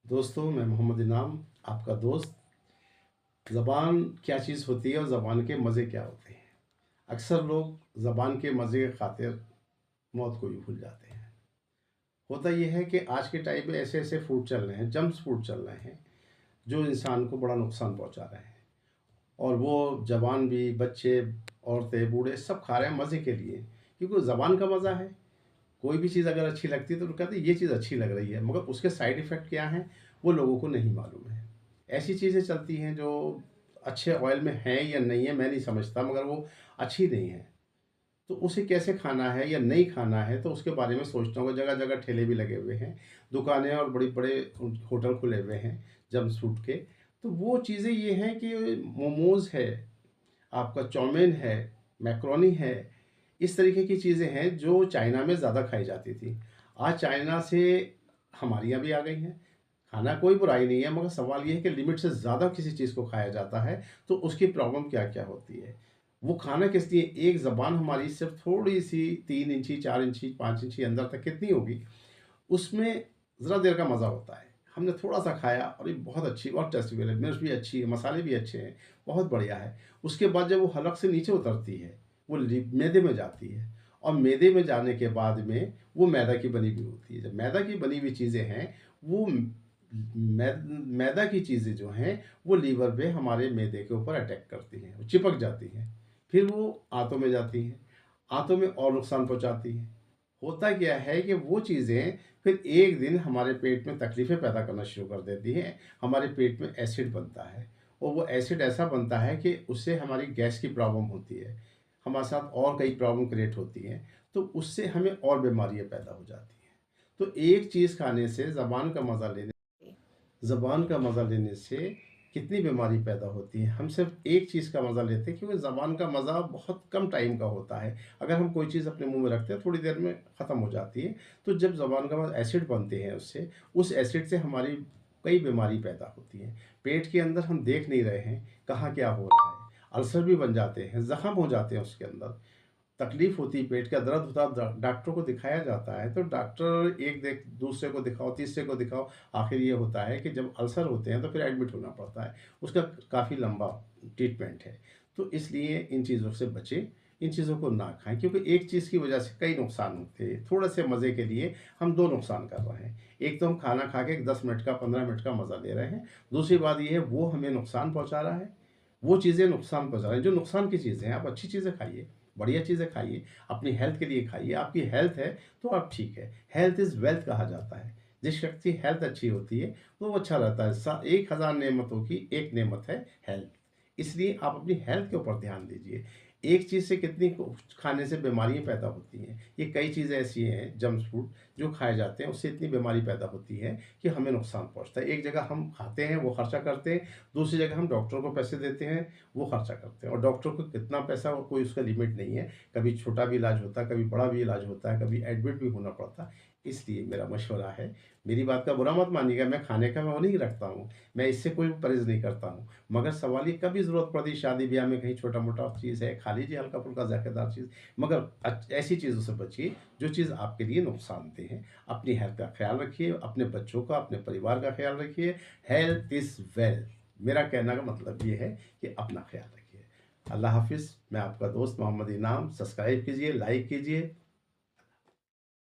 दोस्तों, मैं मोहम्मद इनाम, आपका दोस्त। ज़बान क्या चीज़ होती है और ज़बान के मज़े क्या होते हैं? अक्सर लोग ज़बान के मज़े की खातिर मौत को भी भूल जाते हैं। होता ये है कि आज के टाइम में ऐसे-ऐसे फूड चल रहे हैं, जंक्स फूड चल रहे हैं, जो इंसान को बड़ा नुकसान पहुँचा रहे हैं। और वो जवान भी, बच्चे, औरतें, बूढ़े सब खा रहे हैं मज़े के लिए, क्योंकि ज़बान का मज़ा है। कोई भी चीज़ अगर अच्छी लगती है तो कहते हैं ये चीज़ अच्छी लग रही है, मगर उसके साइड इफ़ेक्ट क्या हैं, वो लोगों को नहीं मालूम है। ऐसी चीज़ें चलती हैं जो अच्छे ऑयल में हैं या नहीं है मैं नहीं समझता, मगर वो अच्छी नहीं है। तो उसे कैसे खाना है या नहीं खाना है, तो उसके बारे में सोचता हूँ। जगह-जगह ठेले भी लगे हुए हैं, दुकानें और बड़े-बड़े होटल खुले हुए हैं जंक फूड के। तो वो चीज़ें ये हैं कि मोमोज़ है, आपका चाउमीन है, मैकरोनी है, इस तरीके की चीज़ें हैं जो चाइना में ज़्यादा खाई जाती थी। आज चाइना से हमारे यहाँ भी आ गई हैं। खाना कोई बुराई नहीं है, मगर सवाल ये है कि लिमिट से ज़्यादा किसी चीज़ को खाया जाता है, तो उसकी प्रॉब्लम क्या-क्या होती है। वो खाना किस लिए, एक ज़बान हमारी सिर्फ़ थोड़ी-सी 3 इंची, 4 इंची, 5 इंची अंदर तक कितनी होगी, उसमें ज़रा देर का मज़ा होता है। हमने थोड़ा-सा खाया और ये बहुत अच्छी और टेस्टेबल है, मिर्च भी अच्छी है, मसाले भी अच्छे हैं, बहुत बढ़िया है। उसके बाद जब वो हलक से नीचे उतरती है, वो मैदे में जाती है और मैदे में जाने के बाद में वो मैदा की बनी हुई होती है। जब मैदा की बनी हुई चीज़ें हैं, वो मैदा की चीज़ें जो हैं, वो लीवर पे हमारे मैदे के ऊपर अटैक करती हैं, वो चिपक जाती हैं। फिर वो आंतों में जाती हैं, आंतों में और नुकसान पहुँचाती हैं। होता क्या है कि वो चीज़ें फिर एक दिन हमारे पेट में तकलीफ़ें पैदा करना शुरू कर देती हैं। हमारे पेट में एसिड बनता है और वो एसिड ऐसा बनता है कि उससे हमारी गैस की प्रॉब्लम होती है। हमारे साथ और कई प्रॉब्लम क्रिएट होती हैं, तो उससे हमें और बीमारियाँ पैदा हो जाती हैं। तो एक चीज़ खाने से ज़बान का मज़ा लेने से कितनी बीमारी पैदा होती है। हम सिर्फ़ एक चीज़ का मज़ा लेते हैं, क्योंकि ज़बान का मज़ा बहुत कम टाइम का होता है। अगर हम कोई चीज़ अपने मुँह में रखते हैं, थोड़ी देर में ख़त्म हो जाती है। तो जब ज़बान का मज़ा एसिड बनते हैं उससे, उस एसिड से हमारी कई बीमारी पैदा होती हैं। पेट के अंदर हम देख नहीं रहे हैं, कहाँ क्या हो रहा है। अल्सर भी बन जाते हैं, ज़ख्म हो जाते हैं उसके अंदर। तकलीफ होती है, पेट का दर्द होता है, डॉक्टर को दिखाया जाता है, तो डॉक्टर एक देख दूसरे को दिखाओ, तीसरे को दिखाओ, आखिर ये होता है कि जब अल्सर होते हैं तो फिर एडमिट होना पड़ता है। उसका काफ़ी लंबा ट्रीटमेंट है। तो इसलिए इन चीज़ों से बचें, इन चीज़ों को ना खाएँ, क्योंकि एक चीज़ की वजह से कई नुकसान होते हैं। थोड़े से मज़े के लिए हम 2 नुकसान कर रहे हैं। एक तो हम खाना खा के 10 मिनट का, 15 मिनट का मज़ा ले रहे हैं। दूसरी बात ये है, वो हमें नुकसान पहुँचा रहा है। वो चीज़ें नुकसान पहुँचा रही हैं, जो नुकसान की चीज़ें हैं, आप अच्छी चीज़ें खाइए, बढ़िया चीज़ें खाइए, अपनी हेल्थ के लिए खाइए। आपकी हेल्थ है, तो आप ठीक है। हेल्थ इज़ वेल्थ कहा जाता है। जिस शख्स की हेल्थ अच्छी होती है, वो अच्छा रहता है। 1000 नेमतों की एक नेमत है हेल्थ। इसलिए आप अपनी हेल्थ के ऊपर ध्यान दीजिए। एक चीज़ से कितनी खाने से बीमारियाँ पैदा होती हैं। ये कई चीज़ें ऐसी हैं जंक फूड जो खाए जाते हैं, उससे इतनी बीमारी पैदा होती है कि हमें नुकसान पहुँचता है। एक जगह हम खाते हैं, वो खर्चा करते हैं, दूसरी जगह हम डॉक्टर को पैसे देते हैं, वो खर्चा करते हैं, और डॉक्टर को कितना पैसा, कोई उसका लिमिट नहीं है। कभी छोटा भी इलाज होता है, कभी बड़ा भी इलाज होता है, कभी एडमिट भी होना पड़ता है। इसलिए मेरा मशवरा है, मेरी बात का बुरा मत मानिएगा, मैं खाने का मैं वो नहीं रखता हूँ, मैं इससे कोई परहेज़ नहीं करता हूँ। मगर सवाल ये, कभी ज़रूरत पड़ी शादी-ब्याह में कहीं छोटा-मोटा चीज़ है, खा लीजिए हल्का-फुल्का ज़ायकेदार चीज़, मगर ऐसी चीज़ों से बचिए जो चीज़ आपके लिए नुकसानदेह है। अपनी हेल्थ का ख़्याल रखिए, अपने बच्चों का, अपने परिवार का ख़्याल रखिए। Health is wealth. मेरा कहने का मतलब ये है कि अपना ख्याल रखिए। अल्लाह हाफ़िज़। मैं आपका दोस्त मोहम्मद इनाम। सब्सक्राइब कीजिए, लाइक कीजिए।